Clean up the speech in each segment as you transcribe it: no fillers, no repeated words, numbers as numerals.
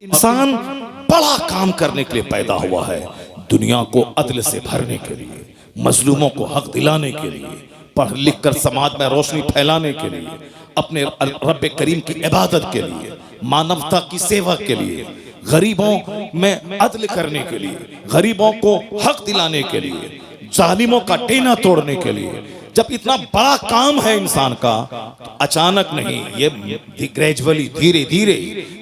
इंसान बड़ा काम करने के लिए पैदा हुआ है, दुनिया को अदल से भरने के लिए, मजलूमों को हक दिलाने के लिए, पढ़ लिख कर समाज में रोशनी फैलाने के लिए, अपने रब्बे करीम की इबादत के लिए, मानवता की सेवा के लिए, गरीबों में अदल करने के लिए, गरीबों को हक दिलाने के लिए, जालिमों का टेना तोड़ने के लिए। जब इतना बड़ा काम है इंसान का, तो अचानक नहीं, ये ग्रेजुअली धीरे धीरे,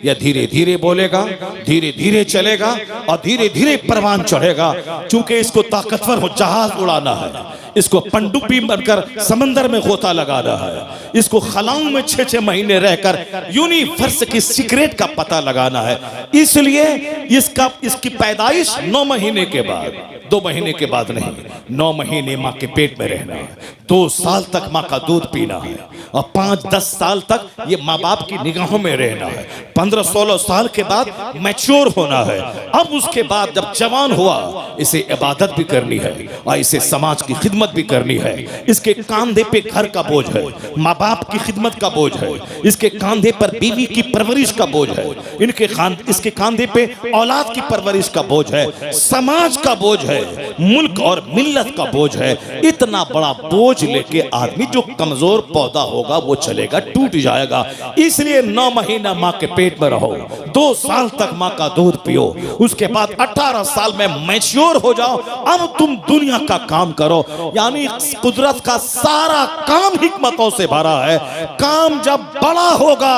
या धीरे धीरे बोलेगा, धीरे धीरे चलेगा और धीरे धीरे परवान चढ़ेगा। चूंकि इसको ताकतवर हो जहाज उड़ाना है, इसको पनडुब्बी बनकर समंदर में गोता लगाना है, इसको खलाओं में 6-6 महीने रहकर यूनिवर्स की सीक्रेट का पता लगाना है। इसलिए इसकी पैदाइश 9 महीने के बाद, 2 महीने के बाद नहीं, 9 महीने माँ के पेट में रहना है, 2 साल तक माँ का दूध पीना है और 5-10 साल तक ये माँ बाप की निगाहों में रहना है। 15-16 साल के बाद मैच्योर होना है। अब उसके बाद जब जवान हुआ, इसे इबादत भी करनी है और इसे समाज की खिदमत भी करनी है। इसके कांधे पे घर का बोझ है, माँ बाप की खिदमत का बोझ है, इसके कांधे पर बीवी की परवरिश का बोझ है, इसके कांधे पे औलाद की परवरिश का बोझ है, समाज का बोझ है, मुल्क और मिल्लत का बोझ है। इतना बड़ा बोझ लेके आदमी जो कमजोर पौधा होगा वो चलेगा, टूट जाएगा। इसलिए 9 महीना माँ के पेट में रहो, 2 साल तक माँ का दूध पियो, उसके बाद 18 साल में मैच्योर हो जाओ। अब तुम दुनिया का काम करो। यानी कुदरत का सारा काम हिकमतों से भरा है। काम जब बड़ा होगा,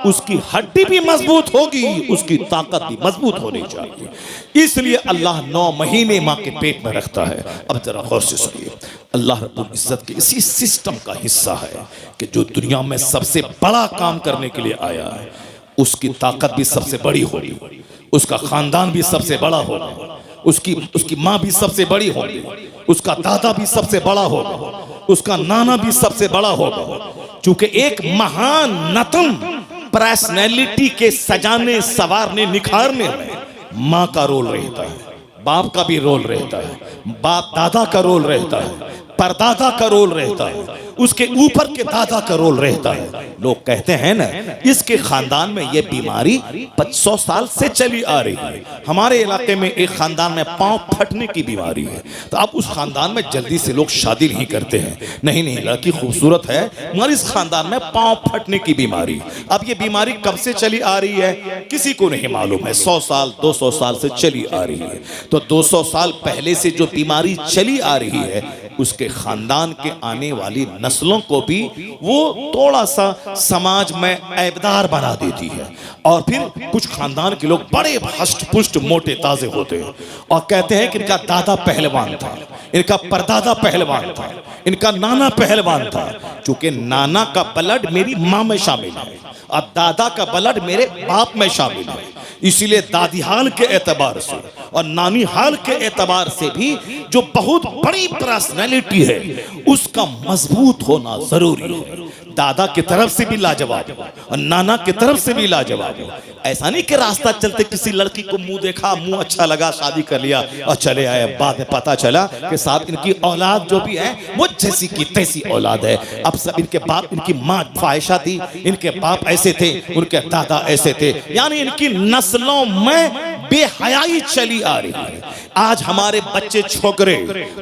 उसकी हड्डी भी मजबूत होगी, उसकी ताकत भी मजबूत होनी चाहिए। इसलिए अल्लाह 9 महीने माँ के पेट में रखता है। अब जरा गौर से सुनिए, अल्लाह रब्बुल इज्जत के इसी सिस्टम का हिस्सा है कि जो दुनिया में सबसे बड़ा काम करने के लिए आया है, उसकी ताकत भी सबसे बड़ी होगी, उसका खानदान भी सबसे बड़ा होगा, उसकी माँ भी सबसे बड़ी होगी, उसका दादा भी सबसे बड़ा होगा, उसका नाना भी सबसे बड़ा होगा। चूंकि एक महान नतम पर्सनैलिटी के सजाने, संवारने, निखारने में माँ का रोल रहता है, बाप का भी रोल रहता है, बाप दादा का रोल रहता है, परदादा का रोल रहता है, उसके ऊपर के दादा का रोल रहता है। लोग कहते हैं ना, इसके खानदान में ये बीमारी 500 साल से चली आ रही है। हमारे इलाके में एक खानदान में पांव फटने की बीमारी है, तो अब उस खानदान में जल्दी से लोग शादी नहीं करते हैं। नहीं, लड़की खूबसूरत है मगर इस खानदान में पांव फटने की बीमारी। अब ये बीमारी कब से चली आ रही है किसी को नहीं मालूम है। 100 साल 200 साल से चली आ रही है। तो 200 साल पहले से जो बीमारी चली आ रही है, उसके खानदान के आने वाली नस्लों को भी वो थोड़ा सा समाज में ऐबदार बना देती है। और फिर कुछ खानदान के लोग बड़े हष्ट पुष्ट मोटे ताजे होते हैं और कहते हैं कि इनका दादा पहलवान था, इनका परदादा पहलवान था, इनका नाना पहलवान था। चूंकि नाना का ब्लड मेरी माँ में शामिल है और दादा का ब्लड मेरे बाप में शामिल है, इसीलिए दादी हाल के एतबार से और नानी हाल के एतबार से भी जो बहुत बड़ी पर्सनैलिटी है, उसका मजबूत होना जरूरी है। दादा की तरफ से भी लाजवाब और नाना की तरफ से भी लाजवाब। ऐसा नहीं कि रास्ता चलते किसी लड़की को मुंह देखा, मुंह अच्छा लगा, शादी कर लिया और चले आए। बाद में पता चला कि साहब इनकी औलाद जो भी है वो जैसी की तैसी औलाद है। अब सब इनके बाप, इनकी माँ फाहिशा थी, इनके बाप ऐसे थे, उनके दादा ऐसे थे। यानी इनकी नस्लों में बेहयाई चली आ रही है। आज हमारे बच्चे छोकरे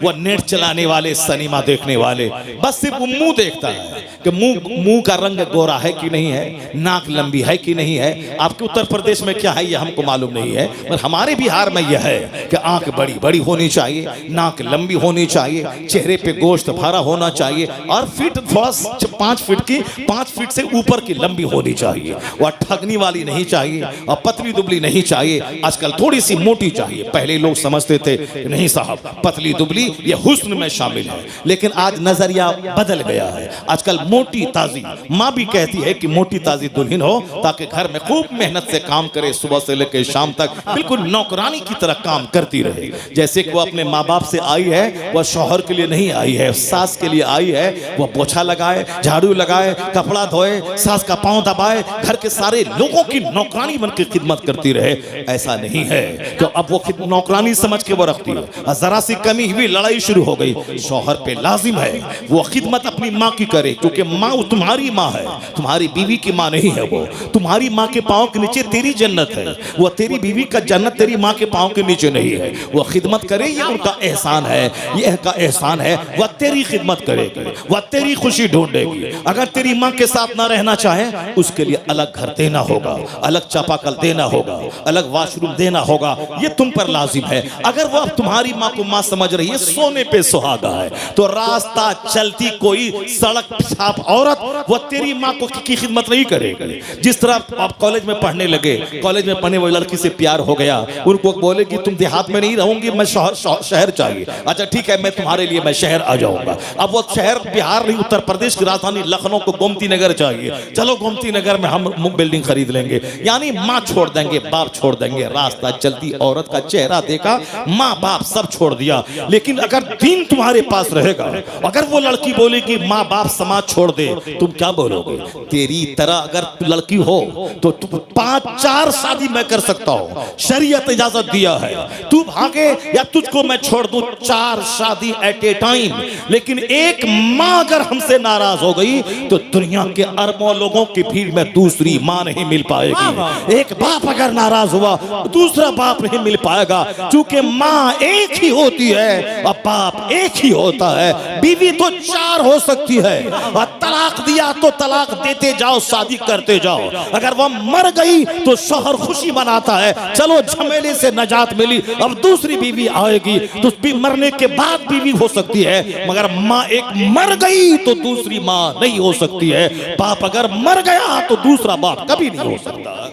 वो नेट चलाने वाले, सिनेमा देखने वाले, बस सिर्फ मुंह देखता है कि मुंह का रंग गोरा है कि नहीं है, नाक लंबी है कि नहीं है। आपके उत्तर प्रदेश में क्या है ये हमको मालूम नहीं है, पर हमारे बिहार में यह है कि आंख बड़ी बड़ी होनी चाहिए, नाक लंबी होनी चाहिए, चेहरे पे गोश्त भरा होना चाहिए और फिट 5 फीट से ऊपर की लंबी होनी चाहिए। वह ठगनी वाली नहीं चाहिए और पतली दुबली नहीं चाहिए। आजकल थोड़ी सी मोटी चाहिए। पहले लोग समझते थे नहीं साहब, पतली दुबली ये हुस्न में शामिल है, लेकिन आज नजरिया बदल गया है। आजकल मोटी ताजी, माँ भी कहती है कि मोटी ताजी दुल्हन हो ताकि घर में खूब मेहनत से काम करे, सुबह से लेकर शाम तक बिल्कुल नौकरानी की तरह काम करती रहे। जैसे कि वो अपने माँ बाप से आई है, वह शौहर के लिए नहीं आई है, सास के लिए आई है। वह पोछा लगाए, झाड़ू लगाए, कपड़ा धोए, सास का पांव दबाए, घर के सारे लोगों की नौकरानी बनकर खिदमत करती रहे। ऐसा नहीं है कि अब वो नौकरानी समझ के वो रखती है। जरा सी कमी हुई, लड़ाई शुरू हो गई। शौहर पे लाजिम है वो खिदमत अपनी माँ की करे, क्योंकि माँ तुम्हारी माँ है, तुम्हारी बीवी की माँ नहीं है। वो तुम्हारी माँ के पाँव के नीचे तेरी जन्नत है, वो तेरी बीवी का जन्नत तेरी माँ के पाँव के नीचे नहीं है। वो खिदमत करे, ये उनका एहसान है, ये का एहसान है। वह तेरी खिदमत करेगी, वह तेरी खुशी ढूंढेगी। अगर तेरी माँ के साथ ना रहना चाहे, उसके लिए अलग घर देना होगा, अलग चापाकल देना होगा, अलग वॉशरूम देना होगा, ये तुम पर लाजिम है। अगर वो अब तुम्हारी माँ को माँ समझ रही है, सोने पे सुहागा है, तो रास्ता चलती कोई सड़क छाप औरत वो तेरी माँ को की खिदमत नहीं करेगी। जिस तरह आप कॉलेज में पढ़ने लगे, कॉलेज में पढ़ने वाली लड़की से प्यार हो गया, उनको बोले कि तुम देहात में नहीं रहूंगी, मैं शहर चाहिए। अच्छा ठीक है, मैं तुम्हारे लिए मैं शहर आ जाऊंगा। अब वो शहर बिहार नहीं, उत्तर प्रदेश की राजधानी लखनऊ को गोमती नगर चाहिए। चलो गोमती नगर में हम बिल्डिंग खरीद लेंगे। यानी माँ छोड़ देंगे, बाप छोड़ देंगे। रास्ता चलती औरत का चेहरा देखा, माँ बाप सब छोड़ दिया। लेकिन अगर दीन तुम्हारे पास रहेगा, अगर वो लड़की बोले कि माँ बाप समाज छोड़ दे, तुम क्या बोलोगे? तेरी तरह अगर लड़की हो तो 5-4 शादी मैं कर सकता हूं, शरीयत इजाजत दिया है। तू भागे या तुझको मैं छोड़ दूं, 4 शादी एट ए टाइम। लेकिन एक माँ अगर हमसे नाराज हो गई तो दुनिया के अरबों लोगों की भीड़ में दूसरी माँ नहीं मिल पाएगी। एक बाप अगर नाराज हुआ, दूसरा बाप नहीं मिल पाएगा, क्योंकि माँ एक ही होती है और बाप एक ही होता है। बीवी तो 4 हो सकती है, और तलाक दिया तो तलाक देते जाओ, शादी करते जाओ। अगर वह मर गई तो शौहर खुशी मनाता है, चलो झमेले से नजात मिली, अब दूसरी बीवी आएगी। तो मरने के बाद बीवी हो सकती है, मगर माँ एक मर गई तो दूसरी माँ नहीं हो सकती है। बाप अगर मर गया तो दूसरा बाप कभी नहीं हो सकता।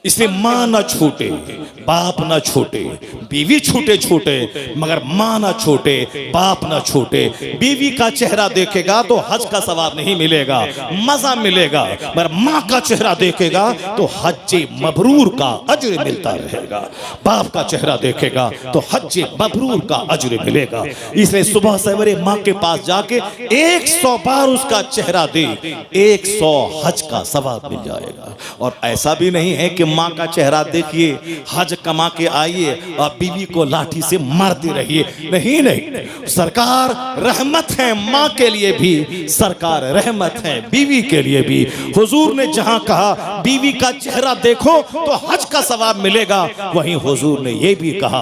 इसलिए माँ ना छूटे, बाप ना छूटे, बीवी छूटे छूटे, मगर माँ ना छूटे, बाप ना छूटे। बीवी का चेहरा देखेगा तो हज का सवाब नहीं मिलेगा, मजा मिलेगा, मगर माँ का चेहरा देखेगा तो हज मबरूर का अज्र मिलता रहेगा। बाप का चेहरा देखेगा तो हज मबरूर का अज्र मिलेगा। इसलिए सुबह सवेरे माँ के पास जाके 100 बार उसका चेहरा दे, 100 हज का सवाब मिल जाएगा। और ऐसा भी नहीं है कि माँ का चेहरा देखिए, हज कमा के आइए और बीवी को लाठी से मारते रहिए। नहीं नहीं, सरकार रहमत है माँ के लिए भी, सरकार रहमत है बीवी के लिए भी। हुजूर ने जहां कहा बीवी का चेहरा देखो तो हज का सवाब मिलेगा, वहीं हुजूर ने यह भी कहा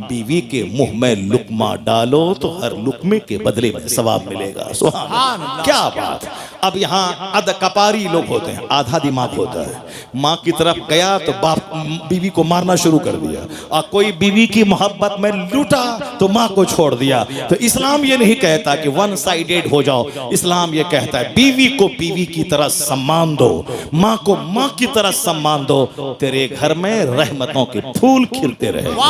बीवी के मुंह में लुकमा डालो तो हर लुकमे के बदले में सवाब मिलेगा। सुभान अल्लाह, क्या बात। अब यहाँ अध कपारी लोग होते हैं, आधा दिमाग होता है। माँ की तरफ गया तो बाप बीवी को मारना शुरू कर दिया, और कोई बीवी की मोहब्बत में लूटा तो माँ को छोड़ दिया। तो इस्लाम ये नहीं कहता कि वन साइडेड हो जाओ। इस्लाम ये कहता है बीवी को बीवी की तरह सम्मान दो, माँ को माँ की तरह सम्मान दो। तेरे घर में रहमतों के फूल खिलते रहेंगे,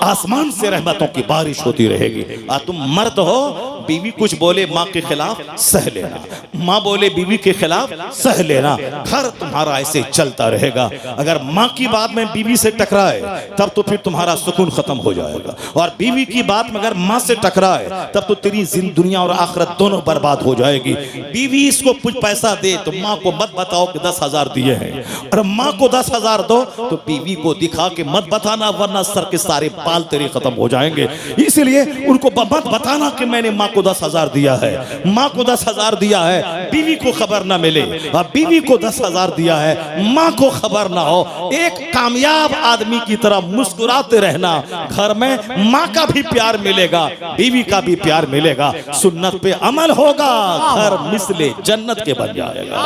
आसमान से रहमतों की बारिश होती रहेगी। और तुम मर्द हो, बीवी कुछ बोले माँ के खिलाफ सह लेना, माँ बोले बीवी के खिलाफ सह लेना, घर तुम्हारा ऐसे चलता रहेगा। अगर माँ की बात में बीवी से टकराए तब तो फिर तुम्हारा सुकून खत्म हो जाएगा, और बीवी की बात में अगर माँ से टकराए तब तो तेरी दुनिया और आखिरत दोनों बर्बाद हो जाएगी। बीवी इसको कुछ पैसा दे तो माँ को मत बताओ कि 10,000 दिए हैं, और माँ को 10,000 दो तो बीवी को दिखा के मत बताना, वरना सर के सारे बाल तेरे खत्म हो जाएंगे। इसलिए उनको मत बताना कि मैंने माँ को 10,000 दिया है, माँ को 10,000 दिया है, बीवी को खबर ना मिले, और बीवी को 10,000 दिया है, माँ को खबर ना हो। एक कामयाब आदमी की तरह मुस्कुराते रहना, घर में माँ का भी प्यार मिलेगा, बीवी का भी प्यार मिलेगा, सुन्नत पे अमल होगा, घर मिसले जन्नत के बन जाएगा।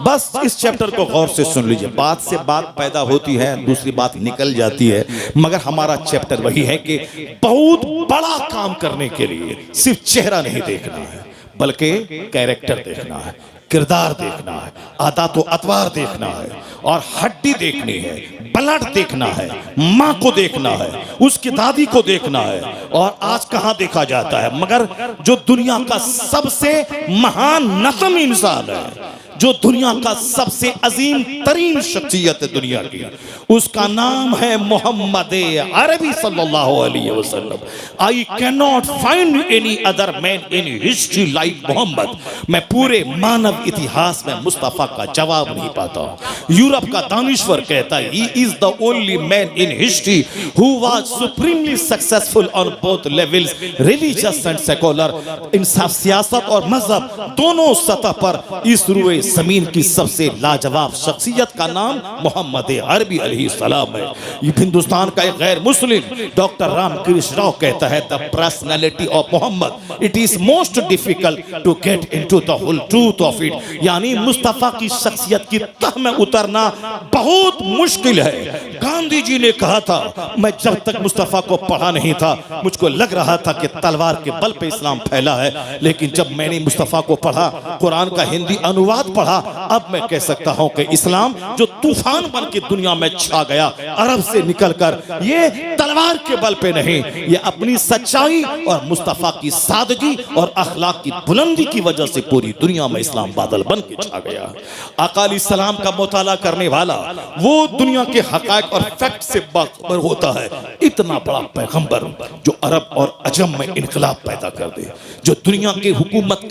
बस इस चैप्टर को गौर से सुन लीजिए। बात से बात पैदा होती है, दूसरी बात निकल जाती है, मगर हमारा चैप्टर वही है कि बहुत बड़ा काम करने के लिए सिर्फ चेहरा नहीं देखना है, बल्कि कैरेक्टर देखना है, किरदार देखना है, आदत व अतवार देखना है, और हड्डी देखनी है, ब्लड देखना है, माँ को देखना है, उसकी दादी को देखना है। और आज कहाँ देखा जाता है, मगर जो दुनिया का सबसे महान नस्म इंसान है, जो दुनिया का सबसे अजीम तरीन शख्सियत है दुनिया की, उसका नाम है मोहम्मद अरबी सल्लल्लाहु अलैहि वसल्लम। I can not find any other man in history like Muhammad. मैं पूरे मानव इतिहास में मुस्तफा का जवाब नहीं पाता। यूरोप का दानिश्वर कहता है he is the only man in history who was supremely successful on both levels, religious and secular. इंसाफ, सियासत और मजहब दोनों सतह पर इस रुए जमीन की सबसे लाजवाब शख्सियत का नाम मोहम्मद अरबी अलैहिस्सलाम है। ये हिंदुस्तान का एक गैर मुस्लिम डॉक्टर रामकृष्ण राव कहता है the personality of Muhammad it is most difficult to get into the whole truth of it. यानी मुस्तफा की शख्सियत की तह में उतरना बहुत मुश्किल है। गांधी जी ने कहा था मैं जब तक मुस्तफा को पढ़ा नहीं था मुझको लग रहा था कि तलवार के बल पे इस्लाम फैला है, लेकिन जब मैंने मुस्तफा को पढ़ा, कुरान का हिंदी अनुवाद पढ़ा, अब मैं कह सकता हूं कि इस्लाम जो तूफान बन के दुनिया में छा गया अरब से निकलकर, ये तलवार के बल पे नहीं, ये अपनी सच्चाई और मुस्तफा की सादगी और अखलाक की बुलंदी की वजह से पूरी दुनिया में इस्लाम बादल बन के छा गया। आका अलैहिस्सलाम का मुताला करने वाला वो दुनिया के हकायक और फैक्ट से बाखबर होता है। इतना बड़ा पैगंबर जो अरब और अजम में इनकलाब पैदा कर दे, जो दुनिया की हुकूमत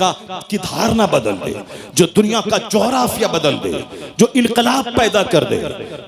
की धारणा बदल दे, जो दुनिया का जोग्राफिया बदल दे, जो इनकलाब पैदा कर दे,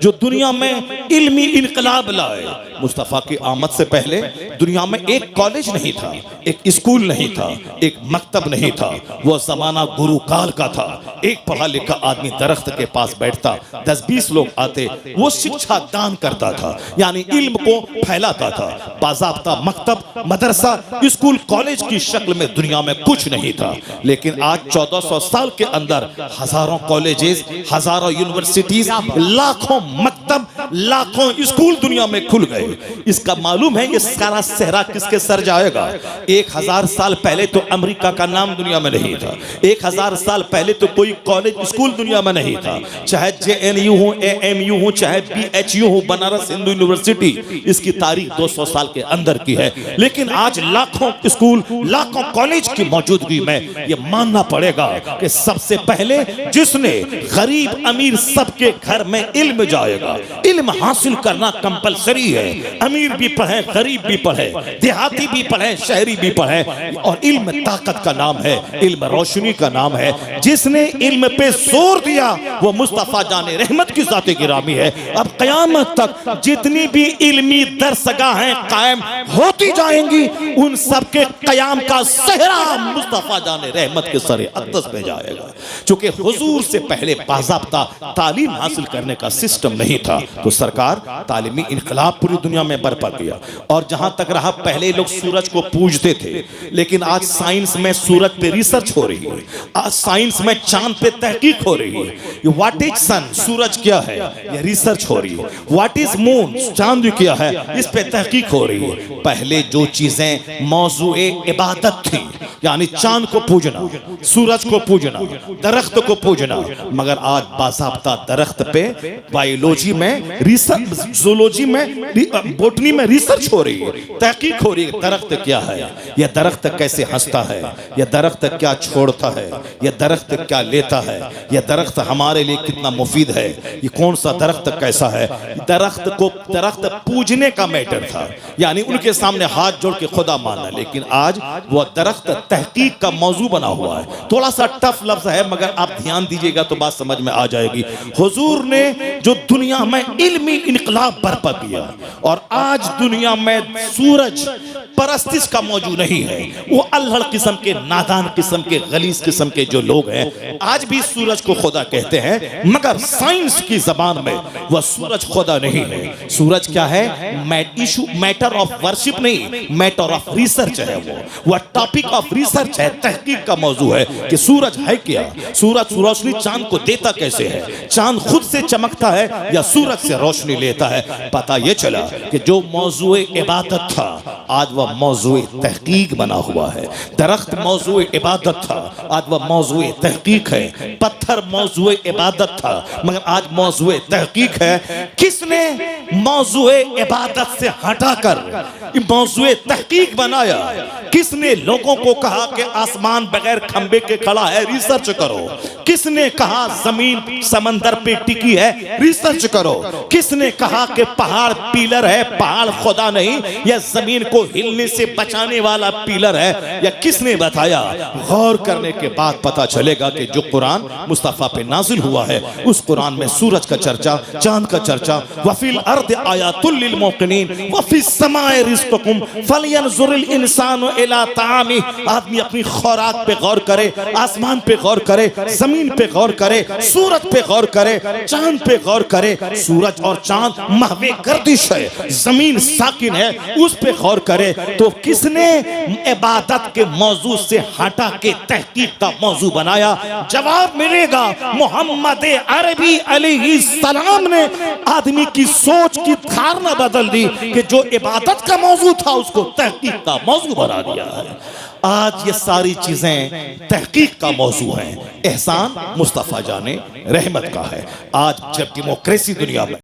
जो दुनिया में इल्मी इनकलाब लाए। मुस्तफा की आमद से पहले दुनिया में एक कॉलेज नहीं था, एक स्कूल नहीं था, एक मकतब नहीं था। वो जमाना गुरु काल का था। एक पढ़ा लिखा आदमी दरख्त के पास बैठता, 10-20 लोग आते, वो शिक्षा दान करता था, यानी इल्म को फैलाता था। बाज़ाब्ता मकतब, मदरसा, स्कूल, कॉलेज की शक्ल में दुनिया में कुछ नहीं था। लेकिन आज 1400 साल के अंदर हजारों कॉलेजेस, हजारों यूनिवर्सिटीज, लाखों मकतब, लाखों स्कूल दुनिया में खुल गए। इसका मालूम है ये सारा सहरा किसके सर जाएगा? 1000 साल पहले तो अमेरिका का नाम दुनिया में नहीं था। 1000 साल पहले तो कोई कॉलेज स्कूल दुनिया में नहीं था। चाहे JNU हो, AMU हो, चाहे BHU हो, बनारस हिंदू यूनिवर्सिटी, इसकी तारीख 200 साल के अंदर की है। लेकिन आज लाखों स्कूल, लाखों कॉलेज की मौजूदगी में ये मानना पड़ेगा कि सबसे पहले जिसने गरीब अमीर सबके घर में इल्म जाएगा। इल्म हासिल करना कंपलसरी है। अमीर भी पढ़े, गरीब भी पढ़े, देहाती भी पढ़े, शहरी भी पढ़े। और इल्म ताकत का नाम है, इल्म रोशनी का नाम है। जिसने इल्म पे जोर दिया वो मुस्तफा जाने रहमत की ज़ाते गिरामी है। अब क़यामत तक जितनी भी इल्मी दरसगाहें कायम होती जाएंगी, उन सब के क़याम का सेहरा मुस्तफा जाने रहमत के सरे अक़दस में जाएगा। चूंकि हुजूर से पहले बाज़ाब्ता तालीम हासिल करने का सिस्टम नहीं था, तो सरकार तालीमी इनकलाब पूरी दुनिया में बर्पा किया। और जहां तक रहा, पहले लोग सूरज को पूजते थे, लेकिन आज साइंस में सूरज पे रिसर्च हो रही है। आज साइंस में चांद पे तहकीक हो रही है। व्हाट इज सन, सूरज क्या है, ये रिसर्च हो रही है। व्हाट इज मून, चांद क्या है, इस पे तहकीक हो रही है। पहले जो चीजें मौजूए इबादत थी, यानी चांद को पूजना, सूरज को पूजना, दरख्त को पूजना, मगर आज बाज़ाब्ता दरख्त पे बायोलॉजी में रिसर्च, ज़ूलॉजी में, बोटनी में रिसर्च हो रही है, तहकीक हो रही है। दरख्त क्या है, यह दरख्त कैसे हंसता है, यह दरख्त क्या छोड़ता है, यह दरख्त क्या लेता है, यह दरख्त हमारे लिए कितना मुफीद है, ये कौन सा दरख्त कैसा है। दरख्त पूजने का मैटर था, यानी उनके सामने हाथ जोड़ के खुदा मानना। लेकिन आज वह दरख्त तहकीक का मौजू बना हुआ है। थोड़ा सा टफ लफ्ज है, मगर आप ध्यान दीजिएगा तो बात समझ में आ जाएगी। हुजूर ने जो दुनिया में इल्मी इनकलाब बर्पा किया, और आज दुनिया में सूरज परस्तिश का मौजू नहीं है। वो अल्हड़ किस्म के, नादान किस्म के, गलीज किस्म के जो लोग हैं, आज भी सूरज को खुदा कहते हैं, मगर साइंस की जबान में वह सूरज खुदा नहीं है। सूरज क्या है? मैटर ऑफ वर्शिप नहीं, मैटर ऑफ रिसर्च है। वो टॉपिक ऑफ रिसर्च है, तहकीक का मौजू है कि सूरज है क्या, सूरज रोशनी चांद को देता कैसे है, चांद खुद से चमकता है या सूरज से रोशनी लेता है। पता ये चला कि जो मौजूए इबादत था आज वह मौजूए तहकीक बना हुआ है। दरख्त मौजूए इबादत था, आज वह मौजूए तहकीक है। पत्थर मौजूए इबादत था, मगर आज मौजूए तहकीक है। किसने मौजूए इबादत से हटाकर मौजूए तहकीक बनाया? किसने लोगों को कहा कि आसमान बगैर खंबे के खड़ा है, रिसर्च करो? किसने कहा जमीन समंदर पे टिकी है, रिसर्च करो? किसने कहा कि पहाड़ पिलर है, पहाड़ खुदा नहीं, या जमीन को हिलने से बचाने वाला पिलर है, या किसने बताया? गौर करने के बाद पता चलेगा कि जो कुरान मुस्तफा पे नाजिल हुआ है, उस कुरान में सूरज का चर्चा, चांद का चर्चा, वफिल अर्द आयातुल लिल मुक़िनीन वफिस समाए रिज़्क़ुकुम फलयंजुरिल इंसानु इला तामी। आदमी अपनी खुराक पे गौर करे, आसमान पे गौर करे, जमीन पे गौर करे, सूरज पे गौर करे, चांद पे गौर करे। सूरज और चांद महवे गर्दिश है, जमीन साकिन है, उस पे गौर करे। तो किसने इबादत के मौजू से हटा के तहकीक का मौजू बनाया? जवाब मिलेगा मोहम्मद अरबी अलैहिस्सलाम ने आदमी की सोच की धारणा बदल दी कि जो इबादत का मौजू था उसको तहकीक का मौजू बना दिया है। आज ये सारी चीजें तहकीक का मौजू हैं। एहसान मुस्तफा जाने रहमत का है। आज जब डेमोक्रेसी दुनिया में